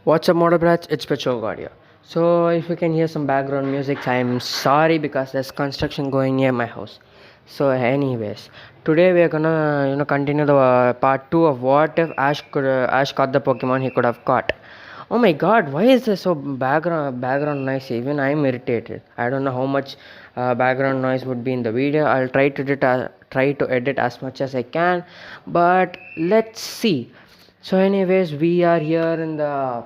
What's up, Motor Brats? It's Petrol. So, if you can hear some background music, I'm sorry because there's construction going near my house. So, anyways, today we are gonna continue the part two of what if Ash caught the Pokemon he could have caught. Oh my God, why is there so background noise? Even I'm irritated. I don't know how much background noise would be in the video. I'll try to edit as much as I can, but let's see. So, anyways, we are here in the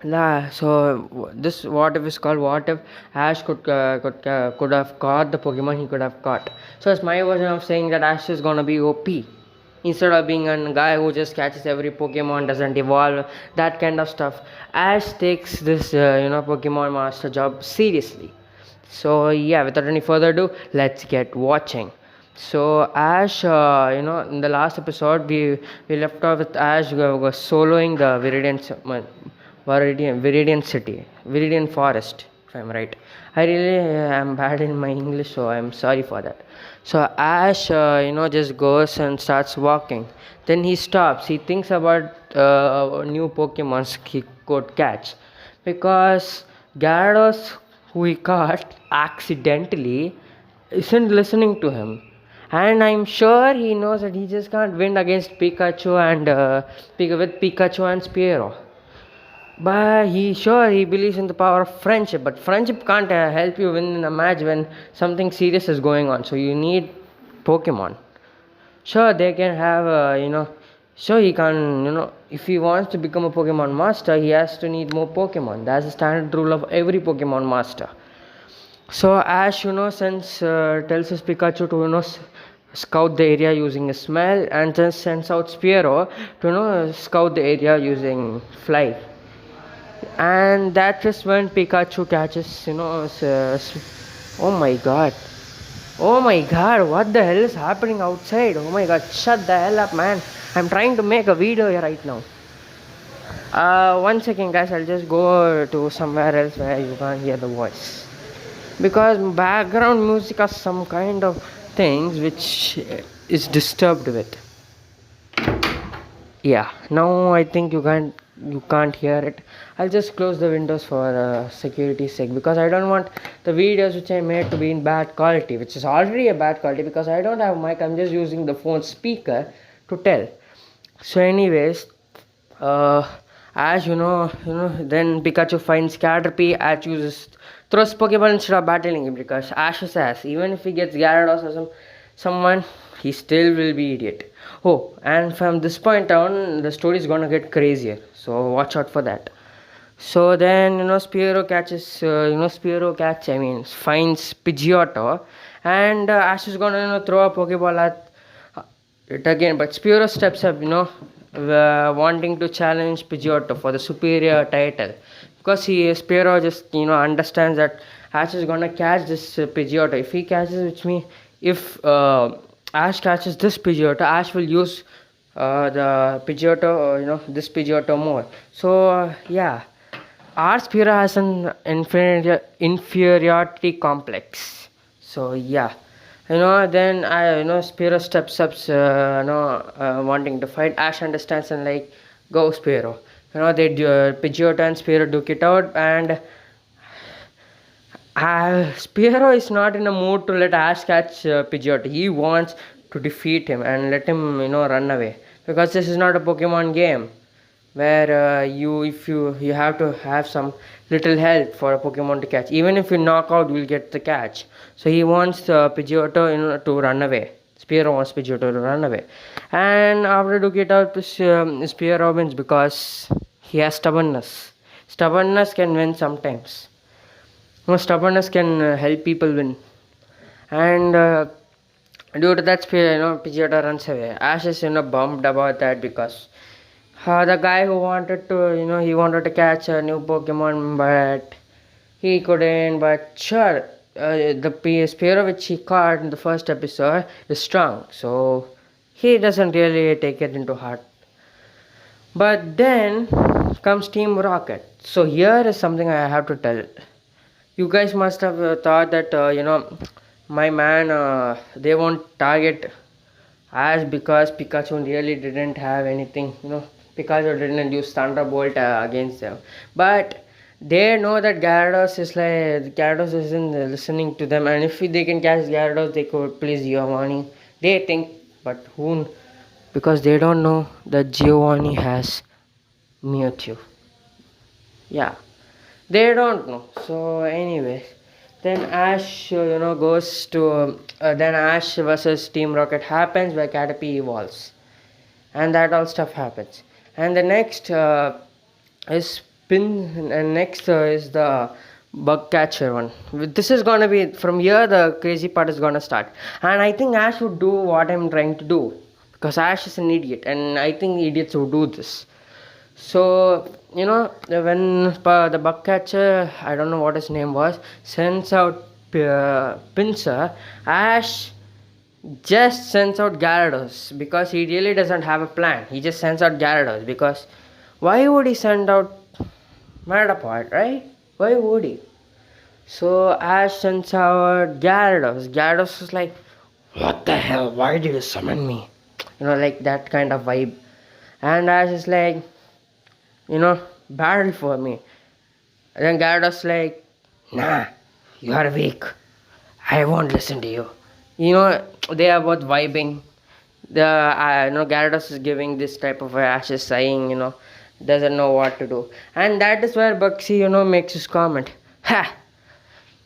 this what if is called what if Ash could have caught the Pokemon he could have caught. So it's my version of saying that Ash is gonna be OP instead of being a guy who just catches every Pokemon, doesn't evolve, that kind of stuff. Ash takes this Pokemon Master job seriously. So yeah, without any further ado, let's get watching. So Ash, in the last episode, we left off with Ash was soloing the Viridian City, Viridian Forest, if I'm right. I really am bad in my English, so I'm sorry for that. So Ash, just goes and starts walking. Then he stops. He thinks about new Pokemons he could catch, because Gyarados, who he caught accidentally, isn't listening to him. And I'm sure he knows that he just can't win against Pikachu and with Pikachu and Spearow. But he believes in the power of friendship. But friendship can't help you win in a match when something serious is going on. So you need Pokemon. Sure, they can have Sure, he can, if he wants to become a Pokemon master, he has to need more Pokemon. That's the standard rule of every Pokemon master. So Ash, sends tells his Pikachu to scout the area using a smell, and then sends out Spearow to scout the area using fly. And that is when Pikachu catches, oh my god. Oh my god, what the hell is happening outside? Oh my god, shut the hell up, man. I'm trying to make a video here right now. 1 second, guys, I'll just go to somewhere else where you can't hear the voice. Because background music are some kind of things which is disturbed with. Yeah, now I think you can't hear it. I'll just close the windows for security's sake, because I don't want the videos which I made to be in bad quality, which is already a bad quality because I don't have mic. I'm just using the phone speaker to tell. So anyways, as then Pikachu finds Caterpie. Ash throws Pokemon instead of battling him, because Ash says even if he gets Gyarados or someone, he still will be idiot. Oh, and from this point on, the story is gonna get crazier. So watch out for that. So then Spearow finds Pidgeotto, and Ash is gonna throw a Pokeball at it again. But Spearow steps up, wanting to challenge Pidgeotto for the superior title, because Spearow just understands that Ash is gonna catch this Pidgeotto. If he catches, which means if Ash catches this Pidgeotto, Ash will use the Pidgeotto, this Pidgeotto more. So yeah, our Spearow has an inferiority complex. So yeah, then Spearow steps up, wanting to fight. Ash understands and like, go Spearow. They Pidgeotto and Spearow duke it out, and Spearow is not in a mood to let Ash catch Pidgeotto. He wants to defeat him and let him, run away. Because this is not a Pokemon game where you have to have some little help for a Pokemon to catch. Even if you knock out, you'll get the catch. So he wants Pidgeotto, to run away. Spearow wants Pidgeotto to run away. And after duke it out, Spearow wins because he has stubbornness. Stubbornness can win sometimes. Stubbornness can help people win. And due to that, Pidgeotto runs away. Ash is bummed about that, because the guy who wanted to he wanted to catch a new Pokemon, but he couldn't. But sure, the Spearow which he caught in the first episode is strong, so he doesn't really take it into heart. But then comes Team Rocket. So here is something I have to tell. You guys must have thought that my man, they won't target Ash because Pikachu really didn't have anything. Pikachu didn't use Thunderbolt against them. But they know that Gyarados isn't listening to them, and if they can catch Gyarados, they could please Giovanni. They think, but who? Because they don't know that Giovanni has Mewtwo. Yeah, they don't know. So, anyways, then Ash, goes to then Ash versus Team Rocket happens where Caterpie evolves, and that all stuff happens. And the next is Pin, and next is the bug catcher one. This is gonna be from here. The crazy part is gonna start, and I think Ash would do what I'm trying to do because Ash is an idiot, and I think idiots would do this. So, when the bug catcher, I don't know what his name was, sends out Pinsir, Ash just sends out Gyarados because he really doesn't have a plan. He just sends out Gyarados because why would he send out Metapod, right? Why would he? So Ash sends out Gyarados. Gyarados is like, what the hell? Why did you summon me? Like that kind of vibe. And Ash is like, battle for me. And then Gyarados like, nah, you are weak. I won't listen to you. They are both vibing. Gyarados is giving this type of Ash is saying, doesn't know what to do. And that is where Bugsy, makes his comment. Ha!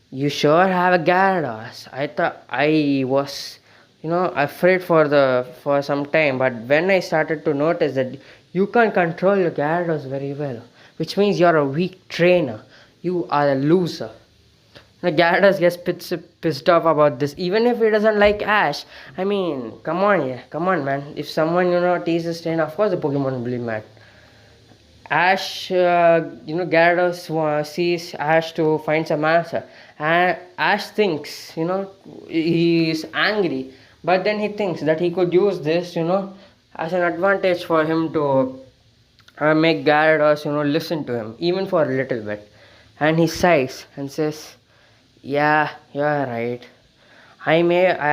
You sure have a Gyarados. I thought I was, afraid for some time. But when I started to notice that you can't control your Gyarados very well, which means you're a weak trainer. You are a loser. Gyarados gets pissed off about this, even if he doesn't like Ash. I mean, come on, man. If someone teases trainer, of course the Pokemon will be mad. Ash, Gyarados sees Ash to find some answer, and Ash thinks, he is angry, but then he thinks that he could use this, as an advantage for him to make Gyarados, listen to him, even for a little bit. And he sighs and says, yeah, you're right. I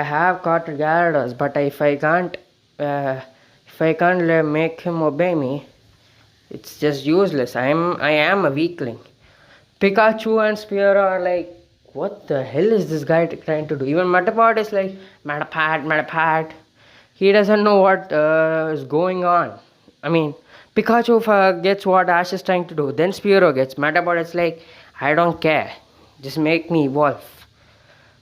have caught Gyarados, but if I can't make him obey me, it's just useless. I am a weakling. Pikachu and Spearow are like, what the hell is this guy trying to do? Even Metapod is like, Metapod. He doesn't know what is going on. I mean, Pikachu gets what Ash is trying to do. Then Spearow gets. Metapod is like, I don't care. Just make me evolve.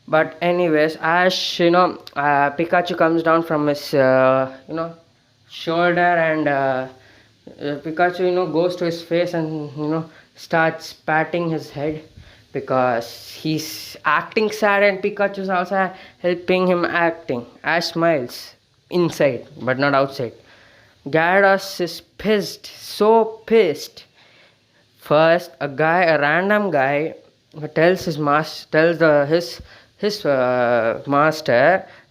But anyways, Ash, Pikachu comes down from his, shoulder, and Pikachu, goes to his face and, starts patting his head because he's acting sad, and Pikachu's also helping him acting. Ash smiles inside, but not outside. Gyarados is pissed, so pissed. First, a random guy tells his master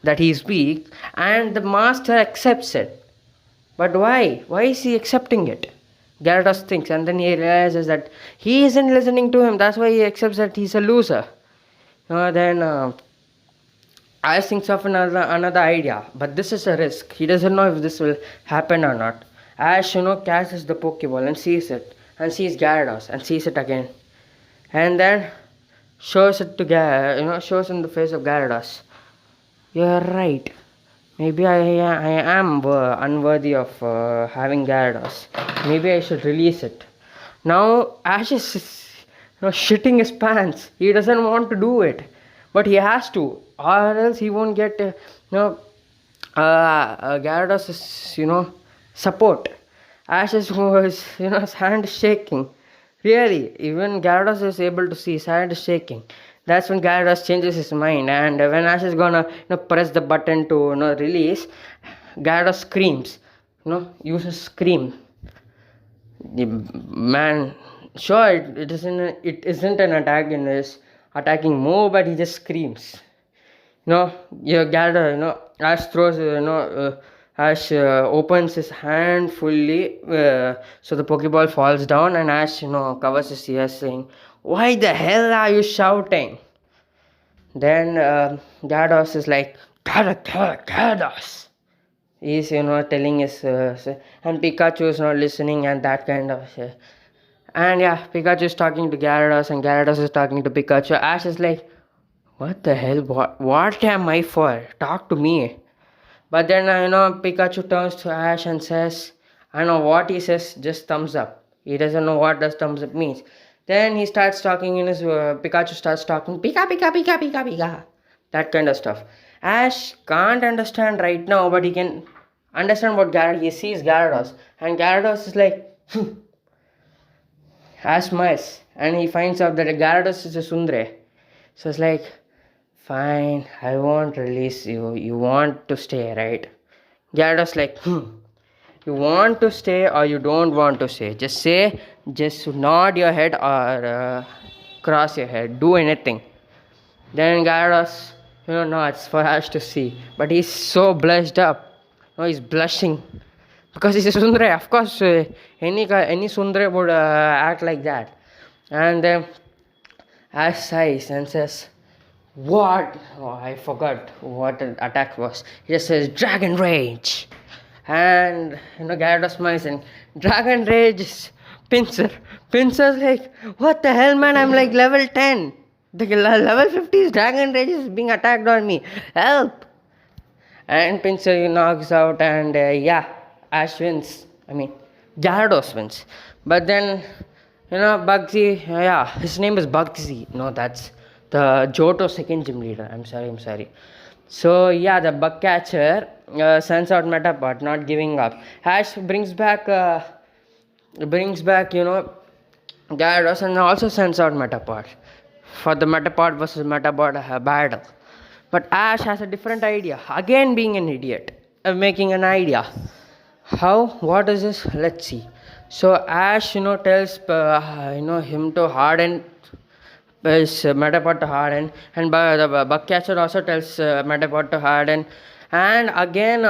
that he's weak, and the master accepts it. But why? Why is he accepting it? Gyarados thinks, and then he realizes that he isn't listening to him. That's why he accepts that he's a loser. Then Ash thinks of another idea, but this is a risk. He doesn't know if this will happen or not. Ash, catches the Pokeball and sees it, and sees Gyarados, and sees it again, and then shows it to shows in the face of Gyarados. You're right. Maybe I am unworthy of having Gyarados. Maybe I should release it. Now Ash is shitting his pants. He doesn't want to do it, but he has to, or else he won't get Gyarados' support. Ash is his hand is shaking. Really, even Gyarados is able to see his hand is shaking. That's when Gyarados changes his mind, and when Ash is gonna press the button to release, Gyarados screams, uses scream. Man, sure, it isn't an antagonist attacking move, but he just screams. Gyarados, Ash throws, Ash opens his hand fully, so the Pokeball falls down, and Ash, covers his ears, saying, "Why the hell are you shouting?" Then Gyarados is like, Gyarados. He's telling his and Pikachu is not listening and that kind of shit. And yeah, Pikachu is talking to Gyarados and Gyarados is talking to Pikachu. Ash is like, what the hell? What am I for? Talk to me. But then Pikachu turns to Ash and says, I know what he says, just thumbs up. He doesn't know what does thumbs up means. Then he starts talking in his Pikachu starts talking Pika Pika Pika Pika Pika. That kind of stuff. Ash can't understand right now, but he can understand what he sees Gyarados. And Gyarados is like, Ash smiles. And he finds out that Gyarados is a Sundre. So it's like, fine, I won't release you. You want to stay, right? Gyarados like, you want to stay or you don't want to stay? Just say, just nod your head or cross your head. Do anything. Then Gyarados, nods for us to see. But he's so blushed up. No, he's blushing. Because he's a Sundre. Of course, any Sundre would act like that. And Ash sighs and says, what? Oh, I forgot what an attack was. He just says Dragon Rage. And Gyarados smiles and Dragon Rage is Pinsir. Pinsir's like, what the hell, man? I'm like level 10. The level 50's Dragon Rage is being attacked on me. Help! And Pinsir knocks out, and yeah, Ash wins. I mean, Gyarados wins. But then, Bugsy, yeah, his name is Bugsy. No, that's the Johto second gym leader. I'm sorry. So, yeah, the bug catcher sends out Metapod, not giving up. Ash brings back, Gyarados and also sends out Metapod for the Metapod versus Metapod battle. But Ash has a different idea. Again, being an idiot, making an idea. How? What is this? Let's see. So Ash, tells him to harden his Metapod to harden, and the bug catcher also tells Metapod to harden, and again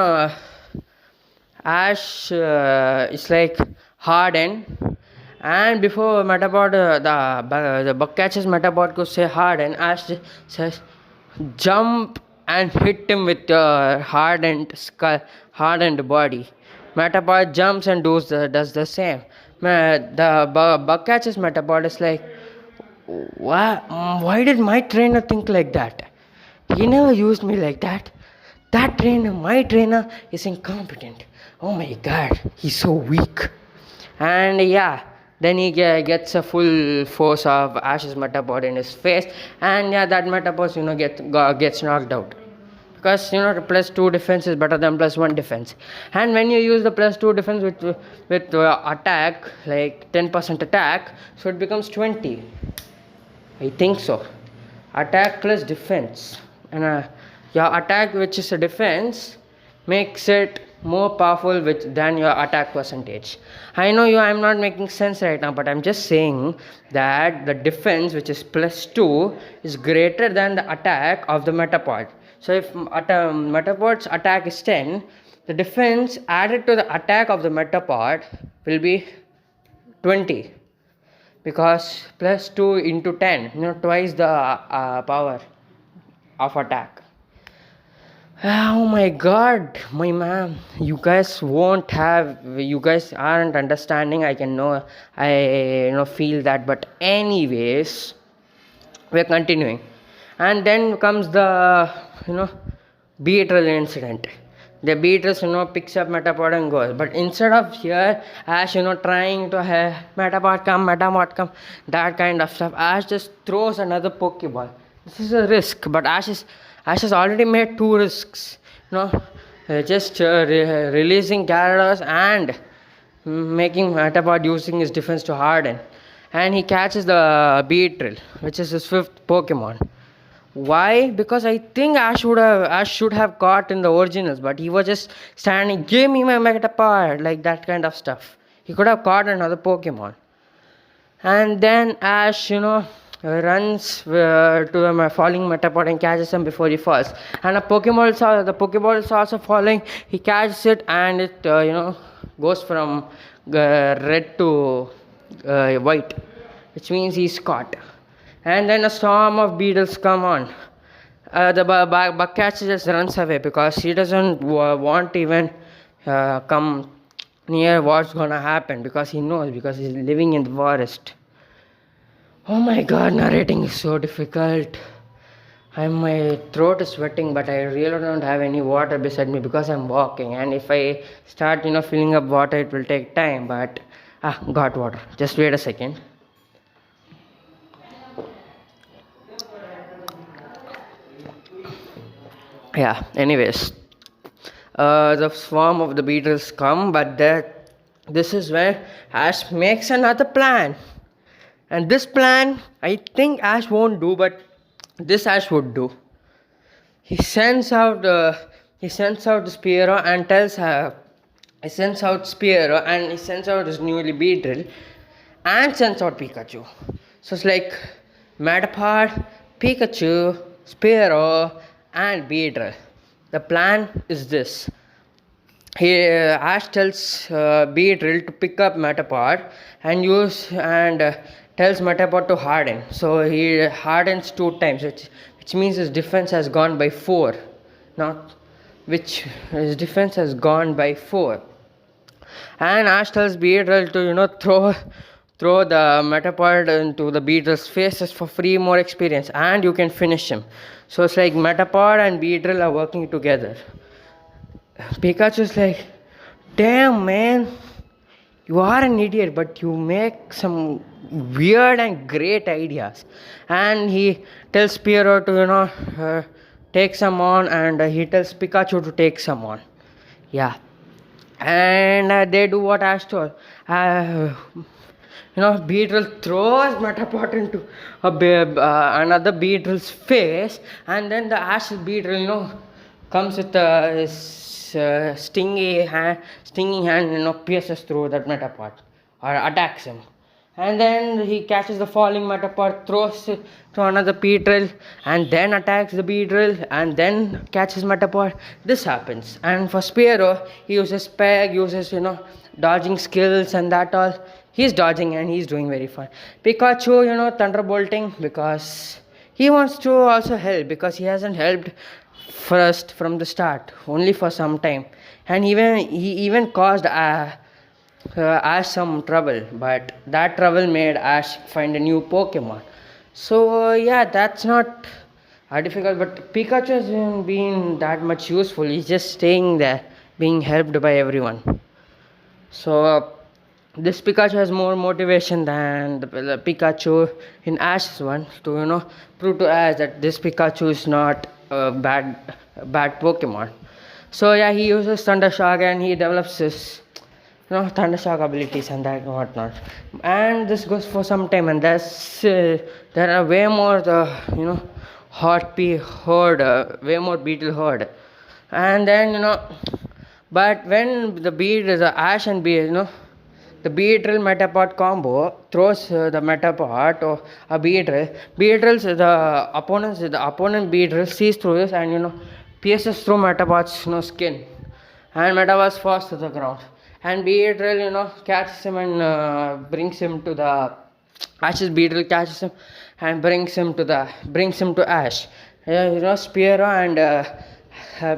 Ash is like harden, and before Metapod the bug catcher's Metapod could say harden, Ash says jump and hit him with your hardened body. Metapod jumps and does the same. The bug catches Metapod is like, why did my trainer think like that? He never used me like that. That trainer, my trainer, is incompetent. Oh my god, he's so weak. And yeah, then he gets a full force of Ash's Metapod in his face, and yeah, that Metapod gets knocked out. Because the +2 defense is better than +1 defense, and when you use the +2 defense with attack, like 10% attack, so it becomes 20. I think so. Attack plus defense, and your attack, which is a defense, makes it more powerful than your attack percentage. I know I'm not making sense right now, but I'm just saying that the defense, which is +2, is greater than the attack of the Metapod. So if Metapod's attack is 10, the defense added to the attack of the Metapod will be 20. Because +2 into 10, twice the power of attack. Oh my god, my man, you guys aren't understanding. I feel that, but anyways, we're continuing. And then comes the Beetle incident. The Beetle picks up Metapod and goes, but instead of here Ash trying to have Metapod come, that kind of stuff, Ash just throws another Pokeball. This is a risk, but Ash has already made 2 risks. Just releasing Gyarados and making Metapod using his defense to harden, and he catches the Beetle, which is his 5th Pokemon. Why? Because I think Ash should have caught in the originals, but he was just standing, give me my Metapod, like that kind of stuff. He could have caught another Pokemon. And then Ash, runs to the falling Metapod and catches him before he falls. And the Pokeball is also falling. He catches it, and it goes from red to white, which means he's caught. And then a storm of beetles come on, The bug catcher just runs away because he doesn't want to even come near what's gonna happen because he knows because he's living in the forest. Oh my god, narrating is so difficult. My throat is sweating, but I really don't have any water beside me because I'm walking. And if I start, filling up water, it will take time. But got water. Just wait a second. Yeah. Anyways, the swarm of the beetles come, but this is where Ash makes another plan. And this plan, I think Ash won't do, but this Ash would do. He sends out Spearow and tells her. He sends out Spearow and he sends out his newly Beedrill and sends out Pikachu. So it's like Metapod, Pikachu, Spearow, and Beedrill. The plan is this. Ash tells Beedrill to pick up Metapod and tells Metapod to harden. So he hardens 2 times, which means his defense has gone by 4. Not which his defense has gone by 4. And Ash tells Beedrill to throw the Metapod into the Beedrill's faces for free more experience, and you can finish him. So it's like Metapod and Beedrill are working together. Pikachu's like, damn man, you are an idiot, but you make some weird and great ideas. And he tells Spearow to take some on, and he tells Pikachu to take some on. Yeah. And they do what Ash told. Beedrill throws Metapod into another Beedrill's face, and then the Ash Beedrill, comes with his stinging hand, pierces through that Metapod or attacks him. And then he catches the falling Metapod, throws it to another Beedrill, and then attacks the Beedrill, and then catches Metapod. This happens. And for Spearow, he uses Peg, dodging skills and that all. He's dodging and he's doing very fine. Pikachu, thunderbolting because he wants to also help because he hasn't helped first from the start, only for some time. And he even caused Ash some trouble, but that trouble made Ash find a new Pokemon. So yeah, that's not difficult, but Pikachu hasn't been that much useful. He's just staying there, being helped by everyone. So this Pikachu has more motivation than the Pikachu in Ash's one to prove to Ash that this Pikachu is not a bad Pokemon. So yeah, he uses Thunder Shock and he develops his Thunder Shock abilities and that and whatnot. And this goes for some time, and there are way more way more beetle horde. And then but when the Ash and the Beedrill Metapod combo throws the Metapod to a Beedrill. The opponent Beedrill sees through this and pierces through Metapod's skin, and Metapod falls to the ground. And Beedrill catches him and brings him to the Ash's Beedrill catches him and brings him to Ash. Spearow and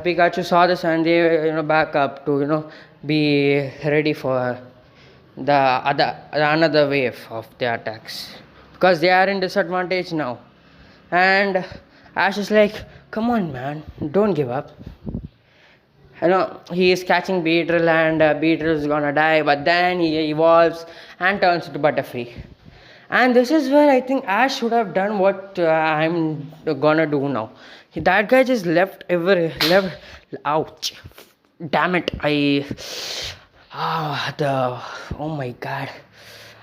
Pikachu saw this and they back up to be ready for another wave of the attacks because they are in disadvantage now. And Ash is like, come on man, don't give up. He is catching Beedrill and Beedrill is gonna die, but then he evolves and turns into Butterfree. And this is where I think Ash should have done what I'm gonna do now. That guy just left. Ouch! Damn it! Oh my god!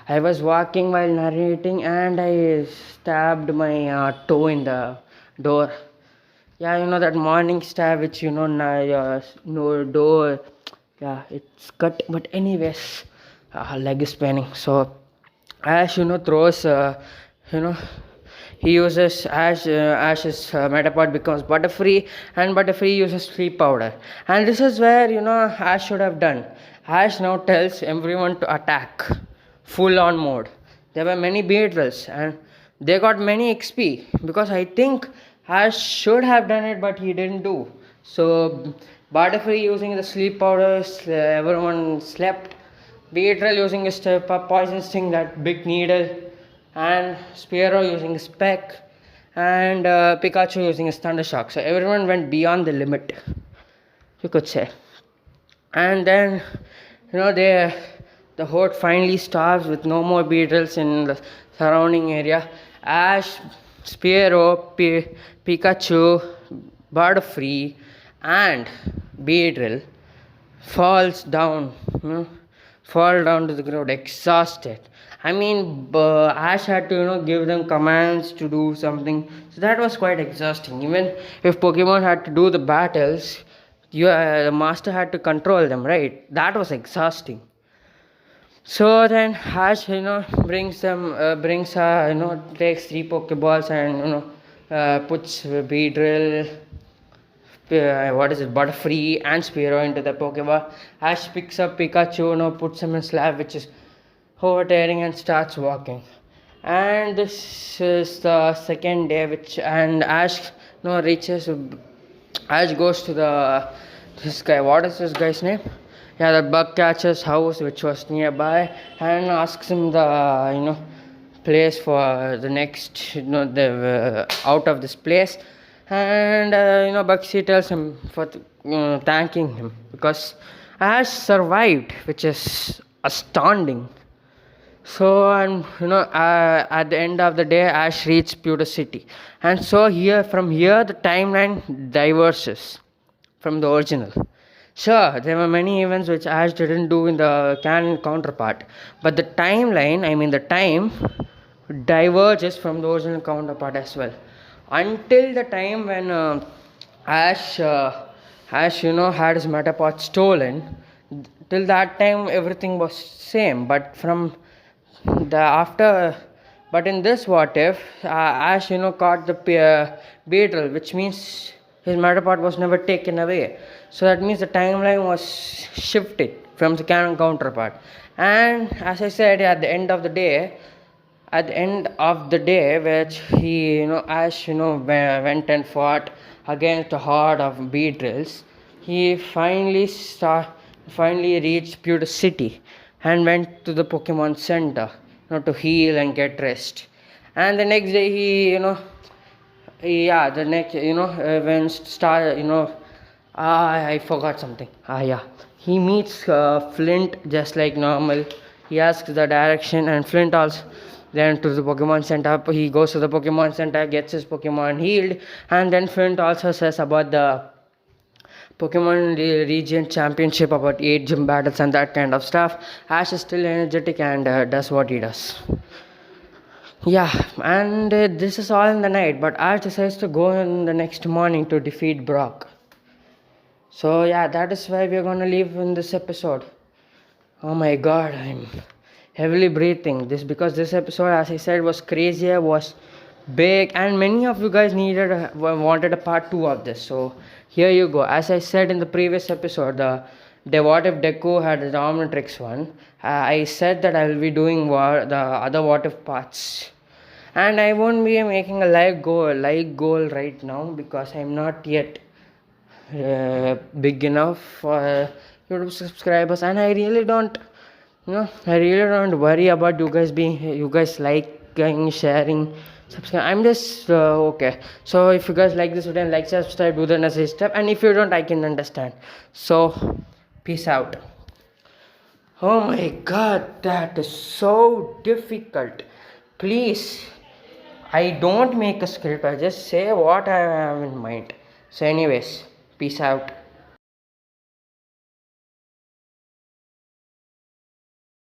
I was walking while narrating and I stabbed my toe in the door. Yeah, that morning stab which no door. Yeah, it's cut. But anyways, leg is paining. So Ash throws he uses Ash's Metapod becomes Butterfree, and Butterfree uses Sleep Powder. And this is where Ash should have done. Ash now tells everyone to attack full on mode. There were many Beedrills and they got many XP because I think Ash should have done it, but he didn't do. So, Butterfree using the sleep powders, everyone slept. Beatrice using his poison sting, that big needle, and Spearow using his peck, and Pikachu using his thunder shock. So everyone went beyond the limit, you could say. And then, the horde finally stops with no more beetles in the surrounding area. Ash, Spearow, Pikachu, Butterfree, and Beedrill falls down, fall down to the ground exhausted. I mean, Ash had to give them commands to do something, so that was quite exhausting. Even if Pokemon had to do the battles, the master had to control them, right? That was exhausting. So then Ash, takes 3 Pokeballs and puts Beedrill, Butterfree and Spearow into the Pokeball. Ash picks up Pikachu, puts him in slab, which is overtearing, and starts walking. And this is the second day, and Ash, reaches. Ash goes to this guy. What is this guy's name? Yeah, the bug catcher's house, which was nearby, and asks him the place for the next, the out of this place. And Bugsy tells him for thanking him because Ash survived, which is astounding. So, and at the end of the day, Ash reached Pewter City, and so from here the timeline diverges from the original. Sure, there were many events which Ash didn't do in the canon counterpart, but the timeline, the time, diverges from the original counterpart as well. Until the time when Ash, had his Metapod stolen, till that time everything was same. But from the after, but in this what if, Ash caught the Beetle, which means his Metapod was never taken away. So that means the timeline was shifted from the canon counterpart. And as I said, at the end of the day, which he, Ash, went and fought against a horde of Beedrills, he finally reached Pewter City and went to the Pokemon Center, to heal and get rest. And the next day, when I forgot something. He meets Flint just like normal. He asks the direction, and Flint also then to the Pokemon Center. He goes to the Pokemon Center, gets his Pokemon healed, and then Flint also says about the Pokemon Region Championship, about 8 gym battles and that kind of stuff. Ash is still energetic and does what he does. Yeah, and this is all in the night, but Ash decides to go in the next morning to defeat Brock. So yeah, that is why we are gonna leave in this episode. Oh my god, I'm heavily breathing. Because this episode, as I said, was crazy, was big, and many of you guys wanted a part 2 of this. So here you go. As I said in the previous episode, the what if Deku had the Omnitrix one, I said that I will be doing the other what if parts. And I won't be making a live goal right now because I'm not yet big enough for YouTube subscribers, and I really don't worry about you guys liking, sharing, subscribe. I'm just okay. So if you guys like this video, like, subscribe, do the necessary step, and if you don't, I can understand. So peace out. Oh my god, that is so difficult. Please, I don't make a script, I just say what I have in mind. So anyways, peace out.